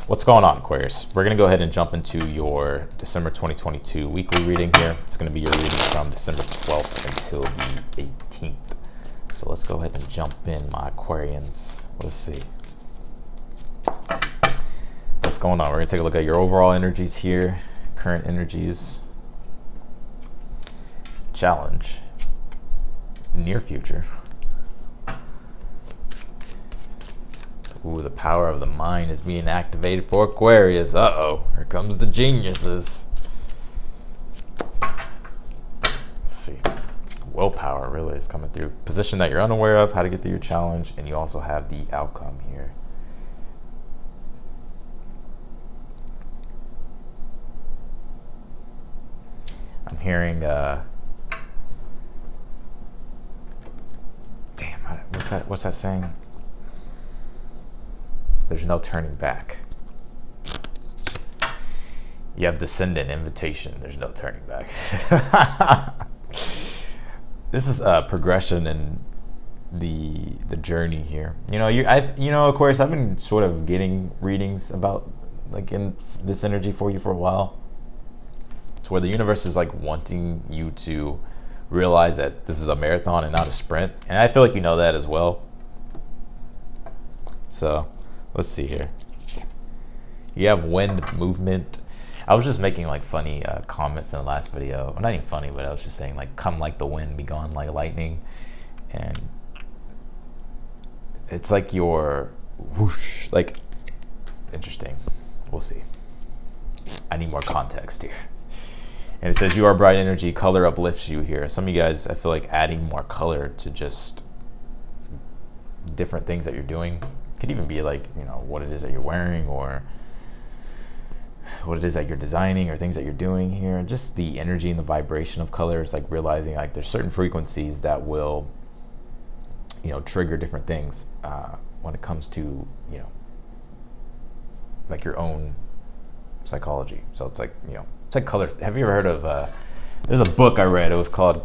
What's going on, Aquarius? We're going to go ahead and jump into your December 2022 weekly reading here. It's going to be your reading from December 12th until the 18th. So let's go ahead and jump in, my Aquarians. Let's see. What's going on? We're going to take a look at your overall energies here, current energies, challenge, near future. Ooh, the power of the mind is being activated for Aquarius. Uh-oh, here comes the geniuses. Let's see. Willpower really is coming through. Position that you're unaware of, how to get through your challenge, and you also have the outcome here. I'm hearing, what's that saying? There's no turning back. You have descendant invitation. There's no turning back. This is a progression in the journey here. Aquarius, I've been sort of getting readings about like in this energy for you for a while. It's where the universe is like wanting you to realize that this is a marathon and not a sprint. And I feel like you know that as well. So let's see here. You have wind movement. I was just making like funny comments in the last video. Well, not even funny, but I was just saying like, come like the wind, be gone like lightning. And it's like your whoosh, like, interesting. We'll see. I need more context here. And it says you are bright energy, color uplifts you here. Some of you guys, I feel like adding more color to just different things that you're doing. Could even be like, what it is that you're wearing or what it is that you're designing or things that you're doing here. Just the energy and the vibration of colors, like realizing like there's certain frequencies that will, trigger different things when it comes to, like your own psychology. So it's like, it's like color. Have you ever heard of, there's a book I read, it was called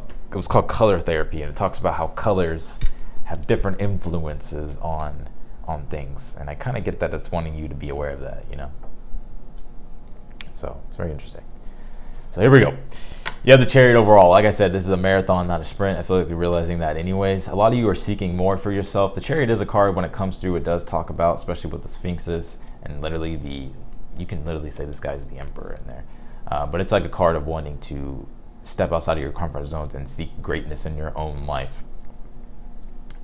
Color Therapy, and it talks about how colors have different influences on things, and I kind of get that it's wanting you to be aware of that, So it's very interesting. So here we go. You have the chariot overall. Like I said, this is a marathon, not a sprint. I feel like you're realizing that anyways. A lot of you are seeking more for yourself. The chariot is a card when it comes through, it does talk about, especially with the sphinxes, and literally you can literally say this guy's the emperor in there. But it's like a card of wanting to step outside of your comfort zones and seek greatness in your own life.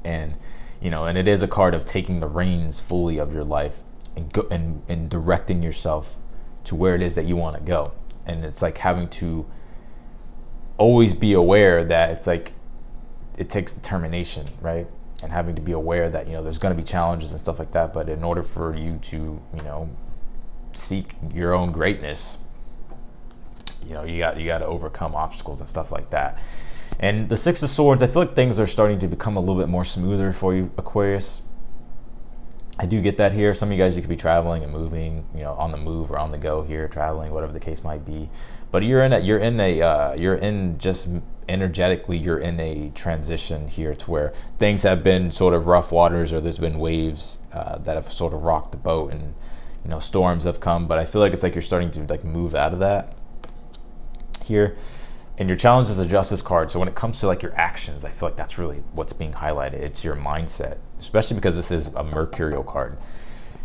And and it is a card of taking the reins fully of your life and directing yourself to where it is that you want to go. And it's like having to always be aware that it's like it takes determination, right? And having to be aware that there's going to be challenges and stuff like that. But in order for you to seek your own greatness, you got to overcome obstacles and stuff like that. And the Six of Swords, I feel like things are starting to become a little bit more smoother for you, Aquarius. I do get that here. Some of you guys, you could be traveling and moving, on the move or on the go here, traveling, whatever the case might be. But you're just energetically, you're in a transition here to where things have been sort of rough waters, or there's been waves that have sort of rocked the boat, and storms have come. But I feel like it's like you're starting to like move out of that here. And your challenge is a justice card. So when it comes to like your actions, I feel like that's really what's being highlighted. It's your mindset, especially because this is a mercurial card.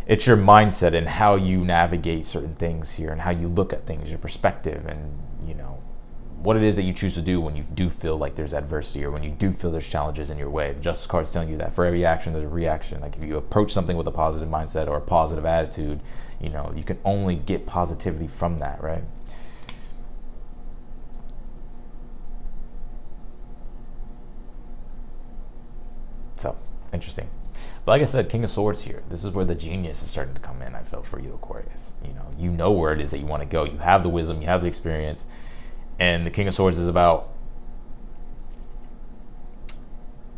It's your mindset and how you navigate certain things here and how you look at things, your perspective, and what it is that you choose to do when you do feel like there's adversity or when you do feel there's challenges in your way. The justice card is telling you that for every action, there's a reaction. Like if you approach something with a positive mindset or a positive attitude, you can only get positivity from that, right? So interesting. But like I said, King of Swords here. This is where the genius is starting to come in, I feel, for you, Aquarius. You know where it is that you want to go. You have the wisdom, you have the experience. And the King of Swords is about,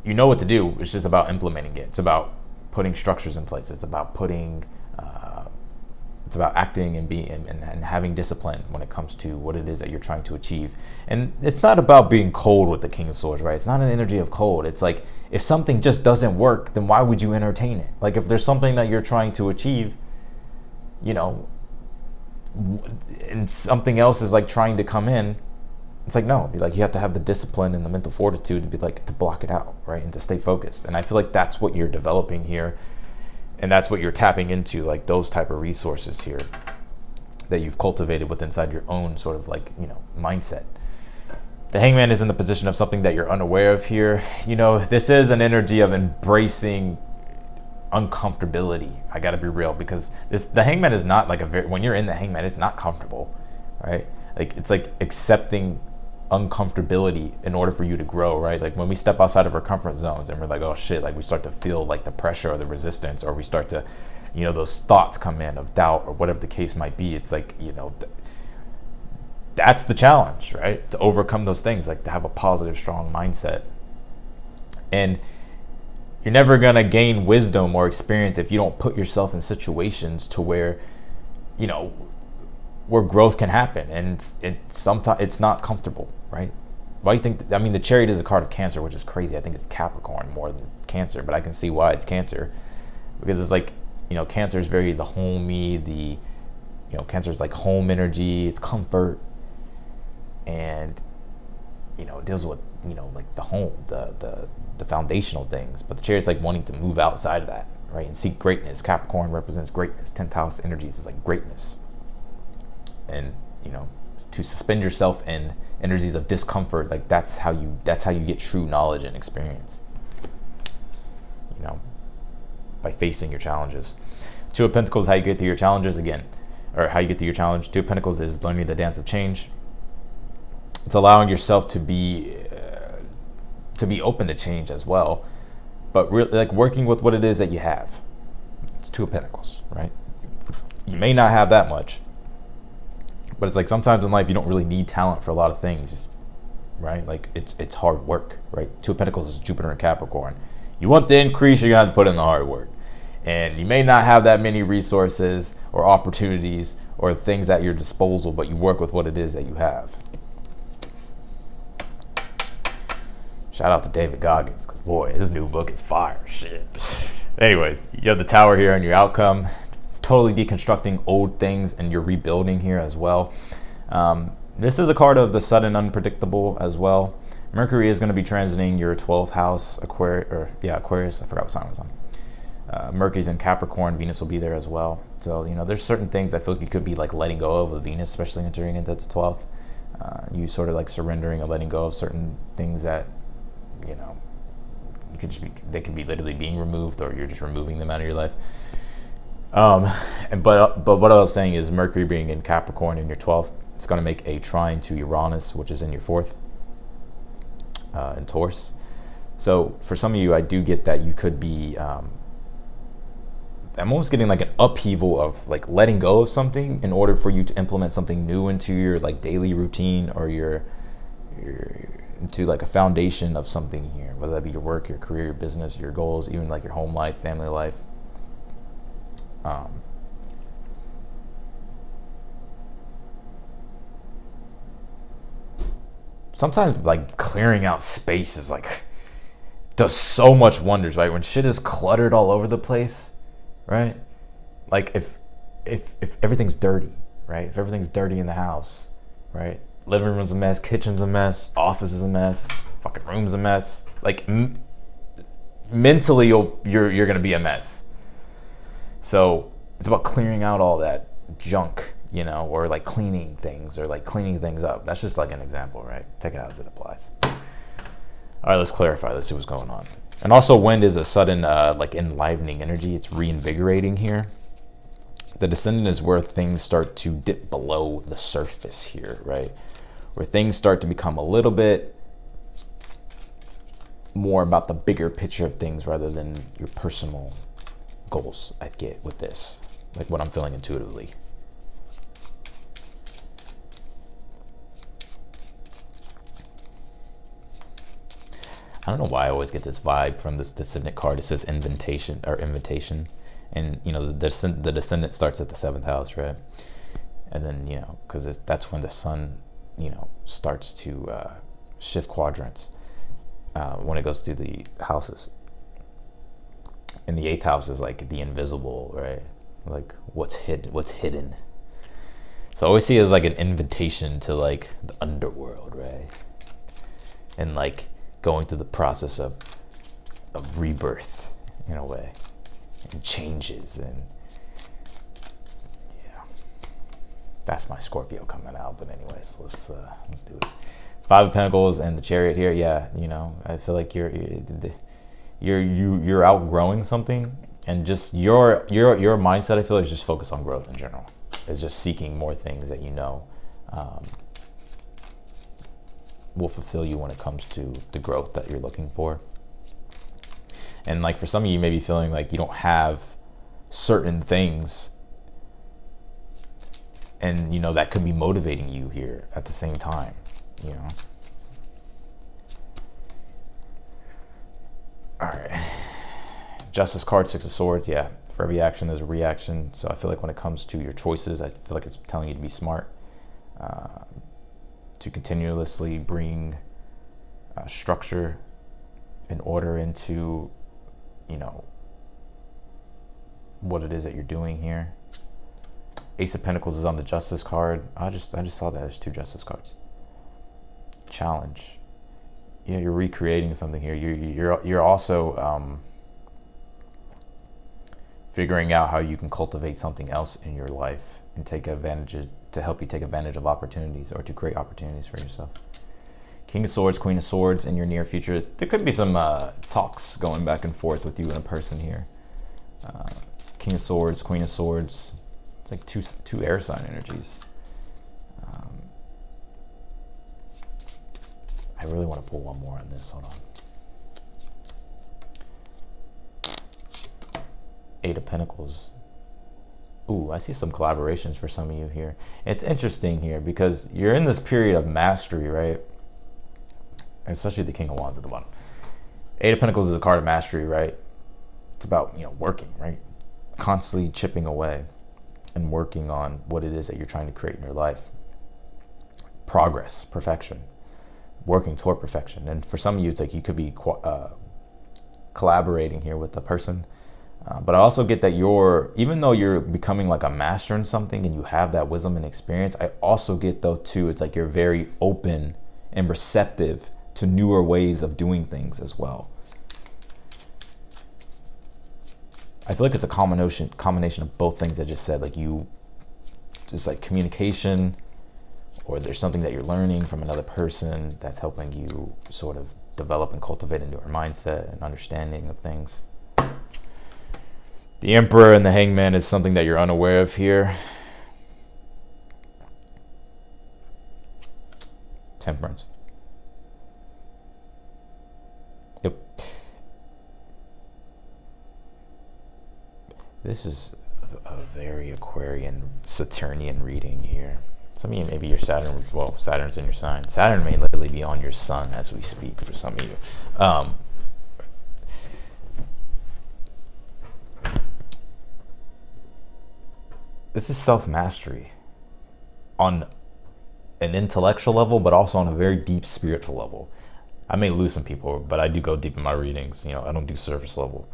you know what to do. It's just about implementing it. It's about putting structures in place. It's about it's about acting and being and having discipline when it comes to what it is that you're trying to achieve. And it's not about being cold with the King of Swords, right? It's not an energy of cold. It's like, if something just doesn't work, then why would you entertain it? Like if there's something that you're trying to achieve, you know, and something else is like trying to come in, it's like, no, like you have to have the discipline and the mental fortitude to be like, to block it out, right? And to stay focused. And I feel like that's what you're developing here. And that's what you're tapping into, like those type of resources here that you've cultivated with inside your own sort of like, you know, mindset. The Hangman is in the position of something that you're unaware of here. You know, this is an energy of embracing uncomfortability. I gotta be real, because the Hangman is not like when you're in the Hangman, it's not comfortable, right? Like it's like accepting uncomfortability in order for you to grow, right? Like when we step outside of our comfort zones and we're like, oh shit, like we start to feel like the pressure or the resistance, or we start to, you know, those thoughts come in of doubt or whatever the case might be. It's like, you know, that's the challenge, right? To overcome those things, like to have a positive, strong mindset. And you're never gonna gain wisdom or experience if you don't put yourself in situations to where, you know, where growth can happen. And sometimes it's not comfortable, right? Why do you think? I mean, the Chariot is a card of Cancer, which is crazy. I think it's Capricorn more than Cancer, but I can see why it's Cancer, because it's like, you know, Cancer is very the homey, you know, Cancer is like home energy, it's comfort, and, you know, it deals with, you know, like the home, the foundational things. But the Chariot's like wanting to move outside of that, right, and seek greatness. Capricorn represents greatness. 10th house energies is like greatness, and, you know, to suspend yourself in energies of discomfort, like that's how you get true knowledge and experience, you know, by facing your challenges. Two of Pentacles, how you get through your challenges again, or how you get through your challenge. Two of Pentacles is learning the dance of change. It's allowing yourself to be open to change as well, but really like working with what it is that you have. It's Two of Pentacles, right? You may not have that much, but it's like sometimes in life you don't really need talent for a lot of things, right? Like it's hard work, right? Two of Pentacles is Jupiter and Capricorn. You want the increase, you're gonna have to put in the hard work. And you may not have that many resources or opportunities or things at your disposal, but you work with what it is that you have. Shout out to David Goggins, because boy, his new book is fire. Shit. Anyways, you have the Tower here and your outcome. Totally deconstructing old things, and you're rebuilding here as well. This is a card of the sudden unpredictable as well. Mercury is going to be transiting your 12th house, Aquarius. I forgot what sign it was on. Mercury's in Capricorn. Venus will be there as well. So, you know, there's certain things I feel like you could be like letting go of with Venus, especially entering into the 12th. You sort of like surrendering or letting go of certain things that, you know, you could just they could be literally being removed, or you're just removing them out of your life. But what I was saying is Mercury being in Capricorn in your 12th, it's going to make a trine to Uranus, which is in your 4th, in Taurus. So for some of you, I do get that you could be, I'm almost getting like an upheaval of like letting go of something in order for you to implement something new into your like daily routine, or your into like a foundation of something here, whether that be your work, your career, your business, your goals, even like your home life, family life. Sometimes like clearing out space is like does so much wonders, right? When shit is cluttered all over the place, right? Like if everything's dirty, right? If everything's dirty in the house, right? Living room's a mess, kitchen's a mess, office is a mess, fucking room's a mess. Like mentally, you're gonna be a mess. So it's about clearing out all that junk, you know, or like cleaning things, or like cleaning things up. That's just like an example, right? Take it as it applies. All right, let's clarify. Let's see what's going on. And also, wind is a sudden, like enlivening energy. It's reinvigorating here. The Descendant is where things start to dip below the surface here, right? Where things start to become a little bit more about the bigger picture of things rather than your personal goals. I get with this, like what I'm feeling intuitively. I don't know why I always get this vibe from this Descendant card. It says invitation, and you know the Descendant starts at the 7th house, right? And then, you know, because that's when the sun, you know, starts to shift quadrants when it goes through the houses. And the 8th house is like the invisible, right? like what's hidden. So I always see it as like an invitation to like the underworld, right? And like going through the process of rebirth in a way, and changes, and yeah, that's my Scorpio coming out. But anyways, let's do it. Five of Pentacles and the Chariot here. Yeah, you know, I feel like you're outgrowing something, and just your mindset, I feel like, is just focused on growth in general. Is just seeking more things that you know will fulfill you when it comes to the growth that you're looking for. And like for some of you, may be feeling like you don't have certain things, and you know that could be motivating you here at the same time, you know. All right, Justice card, Six of Swords. Yeah, for every action there's a reaction. So I feel like when it comes to your choices, I feel like it's telling you to be smart, to continuously bring structure and order into, you know, what it is that you're doing here. Ace of Pentacles is on the Justice card. I just saw that there's two Justice cards. Challenge. Yeah, you're recreating something here. You're also figuring out how you can cultivate something else in your life and take advantage to help you take advantage of opportunities, or to create opportunities for yourself. King of Swords, Queen of Swords in your near future. There could be some talks going back and forth with you and a person here. King of Swords, Queen of Swords. It's like two air sign energies. I really want to pull one more on this. Hold on. Eight of Pentacles. Ooh, I see some collaborations for some of you here. It's interesting here because you're in this period of mastery, right? Especially the King of Wands at the bottom. Eight of Pentacles is a card of mastery, right? It's about, you know, working, right? Constantly chipping away and working on what it is that you're trying to create in your life. Progress, perfection, working toward perfection. And for some of you, it's like you could be collaborating here with the person. But I also get that even though you're becoming like a master in something and you have that wisdom and experience, I also get though too, it's like you're very open and receptive to newer ways of doing things as well. I feel like it's a combination of both things I just said, like you just like communication, or there's something that you're learning from another person that's helping you sort of develop and cultivate a newer mindset and understanding of things. The Emperor and the Hangman is something that you're unaware of here. Temperance. Yep. This is a very Aquarian, Saturnian reading here. Some of you, maybe your Saturn, well, Saturn's in your sign. Saturn may literally be on your sun as we speak for some of you. This is self-mastery on an intellectual level, but also on a very deep spiritual level. I may lose some people, but I do go deep in my readings. You know, I don't do surface level.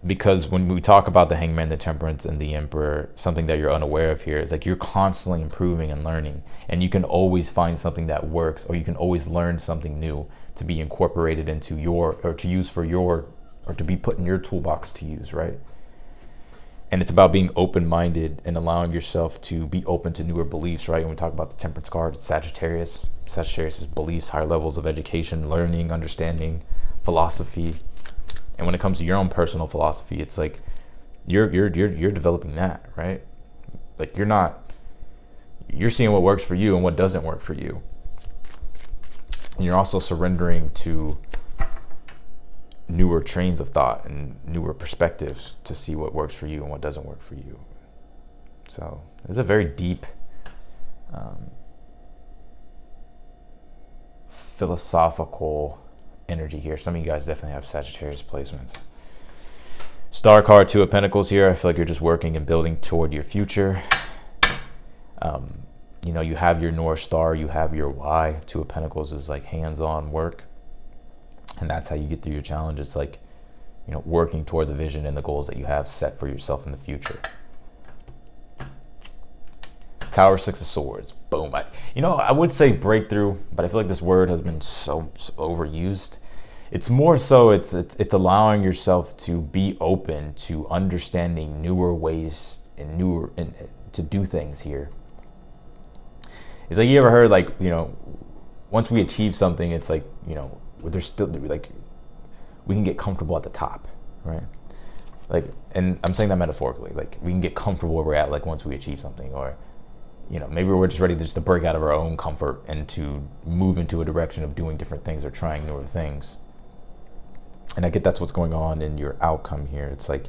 Because when we talk about the Hangman, the Temperance, and the Emperor, something that you're unaware of here is like you're constantly improving and learning, and you can always find something that works, or you can always learn something new to be incorporated into or to use for or to be put in your toolbox to use, right? And it's about being open-minded and allowing yourself to be open to newer beliefs, right? When we talk about the Temperance card, it's Sagittarius. Sagittarius is beliefs, higher levels of education, learning, understanding, philosophy. And when it comes to your own personal philosophy, it's like you're developing that, right? Like you're seeing what works for you and what doesn't work for you. And you're also surrendering to newer trains of thought and newer perspectives to see what works for you and what doesn't work for you. So there's a very deep philosophical energy here. Some of you guys definitely have Sagittarius placements. Star card, Two of Pentacles here. I feel like you're just working and building toward your future. You know, you have your North Star, you have your why. Two of Pentacles is like hands-on work. And that's how you get through your challenge. It's like working toward the vision and the goals that you have set for yourself in the future. Tower, Six of Swords. Boom. I would say breakthrough, but I feel like this word has been so overused. It's more so it's allowing yourself to be open to understanding newer ways and to do things here. It's like, you ever heard, like, once we achieve something, it's like, there's still, like, we can get comfortable at the top, right? Like, and I'm saying that metaphorically, like, we can get comfortable where we're at, like, once we achieve something, or maybe we're just ready to break out of our own comfort and to move into a direction of doing different things or trying newer things. And I get that's what's going on in your outcome here. It's like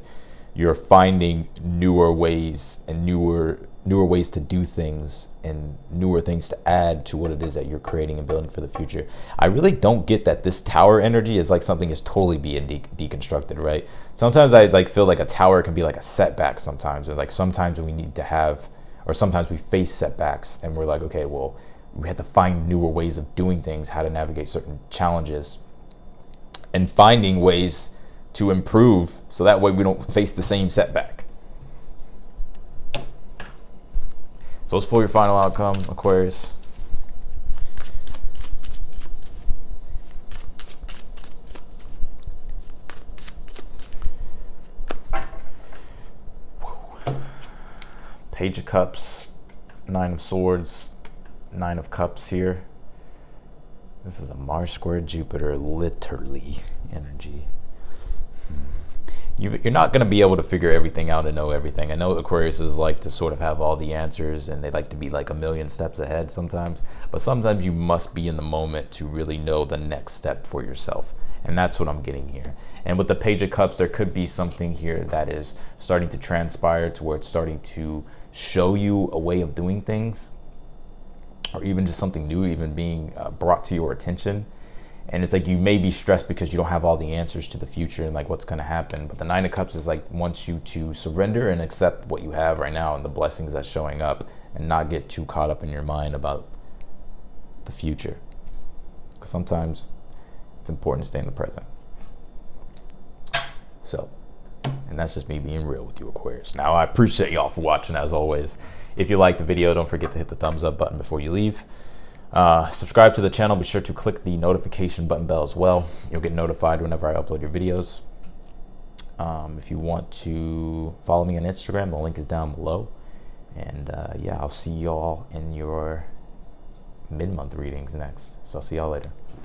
you're finding newer ways and newer ways to do things and newer things to add to what it is that you're creating and building for the future. I really don't get that this tower energy is like something is totally being deconstructed, right? Sometimes I like feel like a tower can be like a setback sometimes, or like sometimes we need to have, or sometimes we face setbacks and we're like, okay, well, we have to find newer ways of doing things, how to navigate certain challenges, and finding ways to improve so that way we don't face the same setback. So let's pull your final outcome, Aquarius. Page of Cups, Nine of Swords, Nine of Cups here. This is a Mars square Jupiter, literally, energy. You're not going to be able to figure everything out and know everything. I know Aquariuses like to sort of have all the answers, and they like to be like a million steps ahead sometimes. But sometimes you must be in the moment to really know the next step for yourself. And that's what I'm getting here. And with the Page of Cups, there could be something here that is starting to transpire to where it's starting to show you a way of doing things, or even just something new even being brought to your attention. And it's like you may be stressed because you don't have all the answers to the future and like what's going to happen. But the Nine of Cups is like wants you to surrender and accept what you have right now and the blessings that's showing up, and not get too caught up in your mind about the future. Because sometimes it's important to stay in the present. So, and that's just me being real with you, Aquarius. Now, I appreciate y'all for watching as always. If you like the video, don't forget to hit the thumbs up button before you leave. Subscribe to the channel. Be sure to click the notification button bell as well. You'll get notified whenever I upload your videos. If you want to follow me on Instagram, the link is down below. And yeah, I'll see y'all in your mid-month readings next. So I'll see y'all later.